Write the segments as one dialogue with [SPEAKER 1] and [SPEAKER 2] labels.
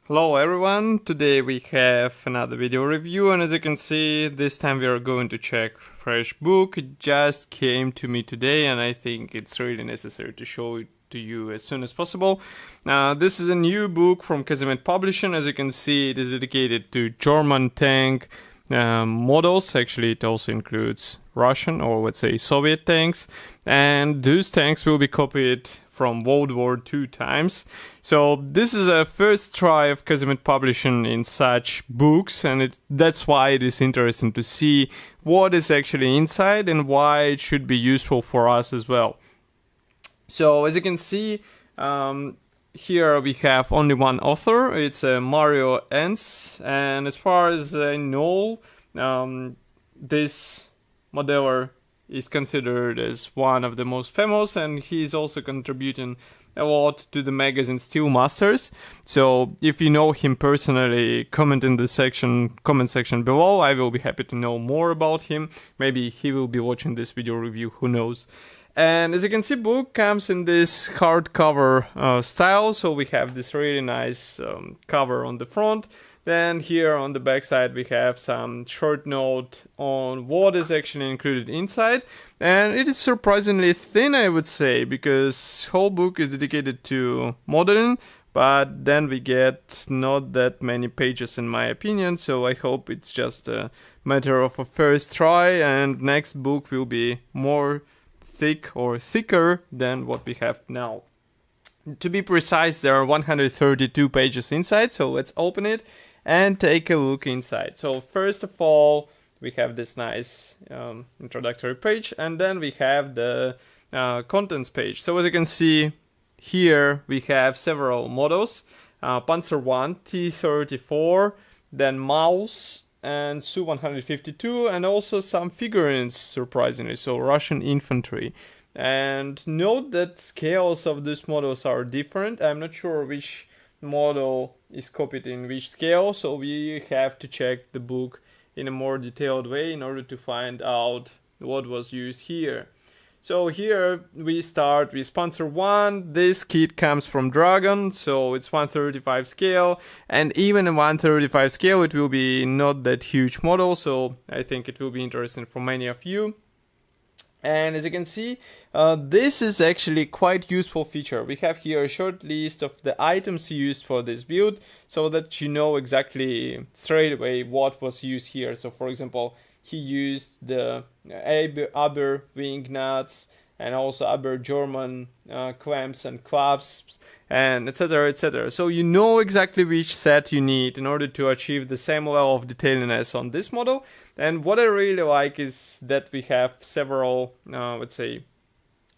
[SPEAKER 1] Hello everyone, today we have another video review, and as you can see, this time we are going to check fresh book. It just came to me today and I think it's really necessary to show it to you as soon as possible. This is a new book from Casemate Publishing. As you can see, it is dedicated to German tank models. Actually, it also includes Russian, or let's say Soviet tanks, and those tanks will be copied from World War II times. So this is a first try of Casemate Publishing in such books, and that's why it is interesting to see what is actually inside and why it should be useful for us as well. So as you can see, here we have only one author. It's Mario Enz, and as far as I know, this modeler is considered as one of the most famous, and he's also contributing a lot to the magazine Steel Masters. So if you know him personally, comment in the comment section below. I will be happy to know more about him. Maybe he will be watching this video review, who knows. And as you can see, book comes in this hardcover style. So we have this really nice cover on the front. Then here on the back side we have some short note on what is actually included inside, and it is surprisingly thin, I would say, because whole book is dedicated to modeling, but then we get not that many pages in my opinion, so I hope it's just a matter of a first try and next book will be more thick or thicker than what we have now. To be precise, there are 132 pages inside, so let's open it and take a look inside. So first of all, we have this nice introductory page, and then we have the contents page. So as you can see here, we have several models: Panzer 1, T-34, then Mouse and Su-152, and also some figurines, surprisingly, so Russian infantry. And note that scales of these models are different. I'm not sure which model is copied in which scale, so we have to check the book in a more detailed way in order to find out what was used here. So here we start with Panzer 1. This kit comes from Dragon, so it's 135 scale, and even in 135 scale it will be not that huge model, so I think it will be interesting for many of you. And as you can see, this is actually quite useful feature. We have here a short list of the items used for this build, so that you know exactly straight away what was used here. So for example, he used the Aber wing nuts, and also Aber German clamps and clasps, and etc, etc. So you know exactly which set you need in order to achieve the same level of detailiness on this model. And what I really like is that we have several, let's say,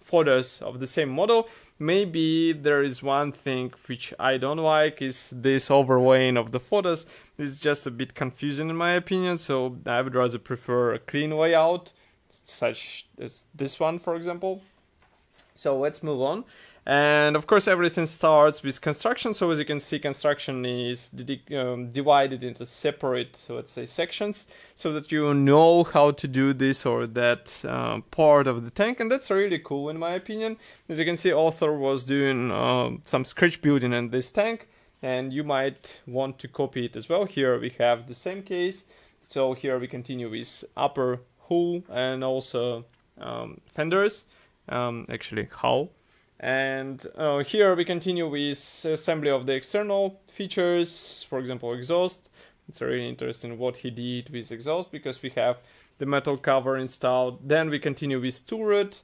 [SPEAKER 1] photos of the same model. Maybe there is one thing which I don't like, is this overlaying of the photos. It's just a bit confusing in my opinion, so I would rather prefer a clean layout, such as this one, for example. So let's move on. And of course everything starts with construction. So as you can see, construction is divided into separate, let's say, sections, so that you know how to do this or that part of the tank, and that's really cool in my opinion. As you can see, author was doing some scratch building in this tank, and you might want to copy it as well. Here we have the same case. So here we continue with upper hull and also fenders, actually hull. And here we continue with assembly of the external features, for example exhaust. It's really interesting what he did with exhaust, because we have the metal cover installed. Then we continue with turret,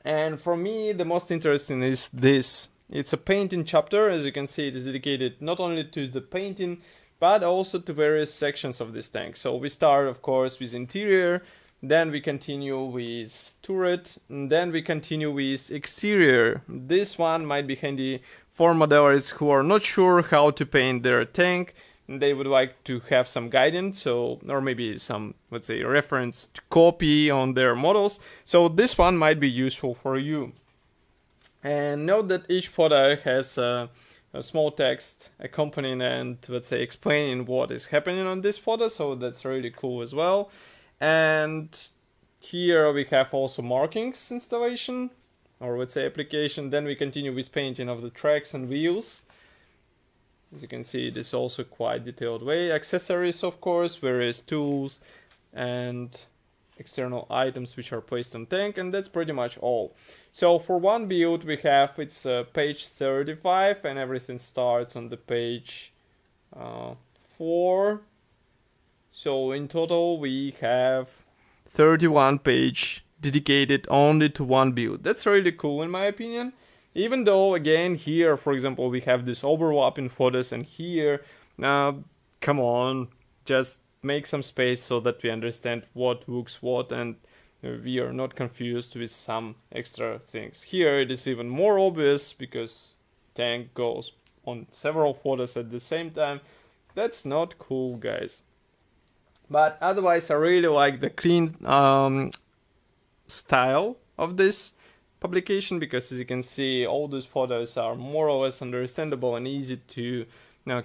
[SPEAKER 1] and for me the most interesting is this. It's a painting chapter. As you can see, it is dedicated not only to the painting but also to various sections of this tank. So we start of course with interior, then we continue with turret, and then we continue with exterior. This one might be handy for modelers who are not sure how to paint their tank, and they would like to have some guidance, so, or maybe some, let's say, reference to copy on their models. So this one might be useful for you. And note that each photo has a small text accompanying and, let's say, explaining what is happening on this photo, so that's really cool as well. And here we have also markings installation, or let's say application. Then we continue with painting of the tracks and wheels. As you can see, it is also quite detailed way. Accessories, of course, various tools and external items which are placed on tank, and that's pretty much all. So for one build we have, it's page 35, and everything starts on the page 4. So in total we have 31 page dedicated only to one build. That's really cool in my opinion. Even though again here, for example, we have this overlapping photos, and here, come on, just make some space so that we understand what looks what, and we are not confused with some extra things. Here it is even more obvious because tank goes on several photos at the same time. That's not cool, guys. But otherwise I really like the clean style of this publication, because as you can see, all those photos are more or less understandable and easy to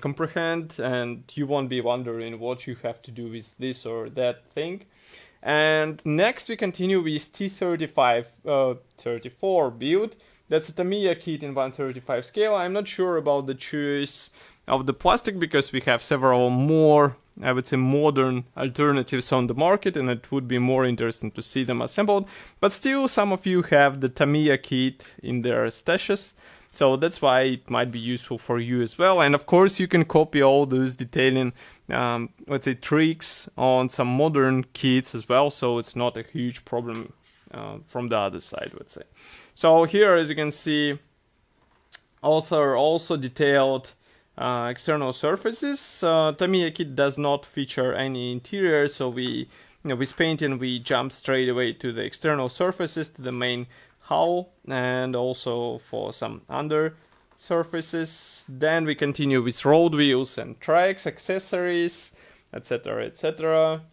[SPEAKER 1] comprehend, and you won't be wondering what you have to do with this or that thing. And next we continue with T34 build. That's a Tamiya kit in 135 scale. I'm not sure about the choice of the plastic because we have several more, I would say, modern alternatives on the market, and it would be more interesting to see them assembled. But still, some of you have the Tamiya kit in their stashes, so that's why it might be useful for you as well. And of course, you can copy all those detailing, let's say, tricks on some modern kits as well, so it's not a huge problem from the other side, let's say. So here, as you can see, author also detailed external surfaces. Tamiya kit does not feature any interior, so with painting we jump straight away to the external surfaces, to the main hull, and also for some under surfaces. Then we continue with road wheels and tracks, accessories, etc, etc.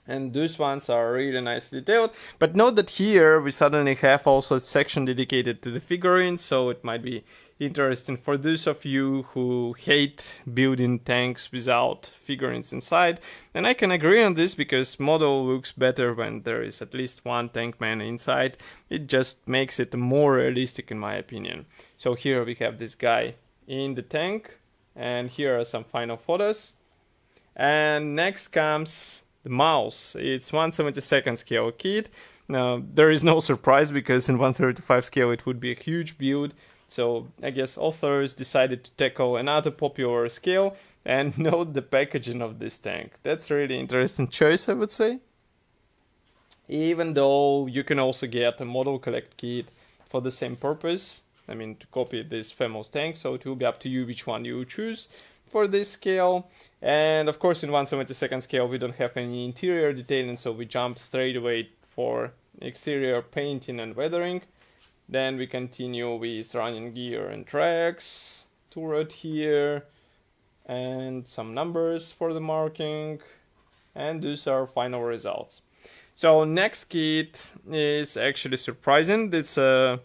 [SPEAKER 1] And those ones are really nicely detailed. But note that here we suddenly have also a section dedicated to the figurines, so it might be interesting for those of you who hate building tanks without figurines inside. And I can agree on this, because model looks better when there is at least one tank man inside. It just makes it more realistic in my opinion. So here we have this guy in the tank, and here are some final photos. And next comes the mouse. It's 1/72 scale kit. Now there is no surprise, because in 135 scale it would be a huge build. So I guess authors decided to tackle another popular scale, and note the packaging of this tank. That's really interesting choice, I would say. Even though you can also get a model collect kit for the same purpose, I mean to copy this famous tank, so it will be up to you which one you choose for this scale. And of course in 1/72 scale we don't have any interior detailing, so we jump straight away for exterior painting and weathering. Then we continue with running gear and tracks, turret here, and some numbers for the marking, and those are final results. So next kit is actually surprising. It's a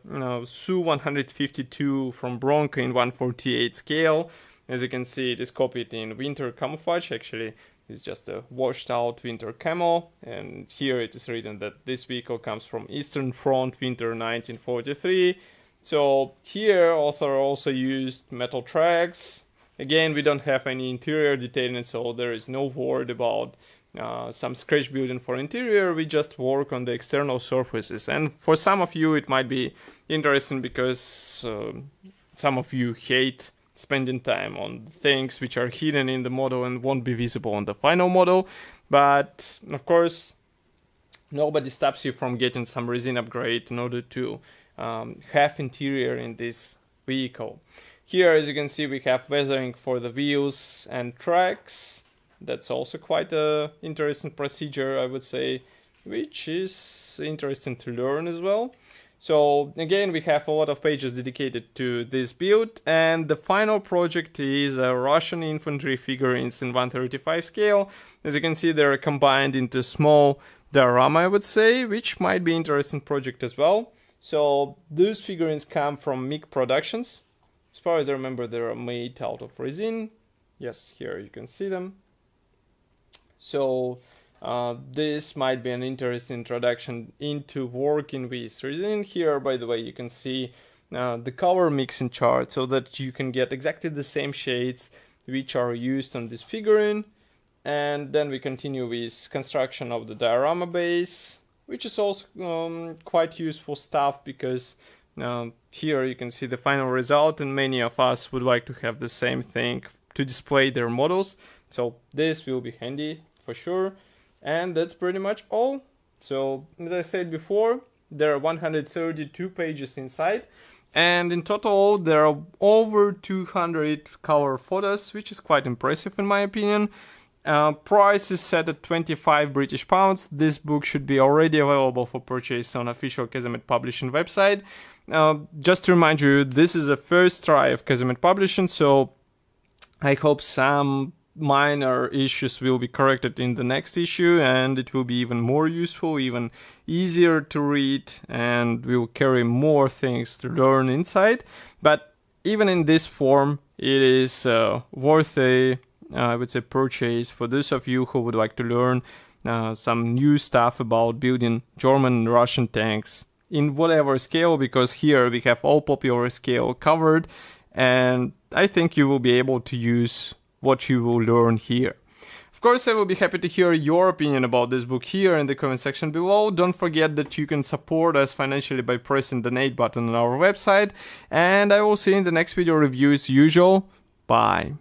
[SPEAKER 1] Su-152 from Bronco in 148 scale. As you can see, it is copied in winter camouflage. Actually, it's just a washed out winter camo, and here it is written that this vehicle comes from Eastern Front winter 1943. So here author also used metal tracks. Again, we don't have any interior detailing, so there is no word about some scratch building for interior. We just work on the external surfaces, and for some of you it might be interesting, because some of you hate spending time on things which are hidden in the model and won't be visible on the final model. But of course, nobody stops you from getting some resin upgrade in order to have interior in this vehicle. Here, as you can see, we have weathering for the wheels and tracks. That's also quite a interesting procedure, I would say, which is interesting to learn as well. So again, we have a lot of pages dedicated to this build, and the final project is Russian infantry figurines in 135 scale. As you can see, they're combined into small diorama, I would say, which might be an interesting project as well. So those figurines come from MiG Productions. As far as I remember, they are made out of resin. Yes, here you can see them. So this might be an interesting introduction into working with resin. Here, by the way, you can see the color mixing chart so that you can get exactly the same shades which are used on this figurine. And then we continue with construction of the diorama base, which is also quite useful stuff, because here you can see the final result, and many of us would like to have the same thing to display their models. So this will be handy for sure. And that's pretty much all. So as I said before, there are 132 pages inside, and in total there are over 200 cover photos, which is quite impressive in my opinion. Price is set at 25 British pounds. This book should be already available for purchase on official Casemate Publishing website. Just to remind you, this is a first try of Casemate Publishing, so I hope some minor issues will be corrected in the next issue, and it will be even more useful, even easier to read, and we will carry more things to learn inside. But even in this form, it is worth a I would say purchase for those of you who would like to learn some new stuff about building German and Russian tanks in whatever scale, because here we have all popular scale covered, and I think you will be able to use what you will learn here. Of course, I will be happy to hear your opinion about this book here in the comment section below. Don't forget that you can support us financially by pressing the donate button on our website, and I will see you in the next video review as usual. Bye.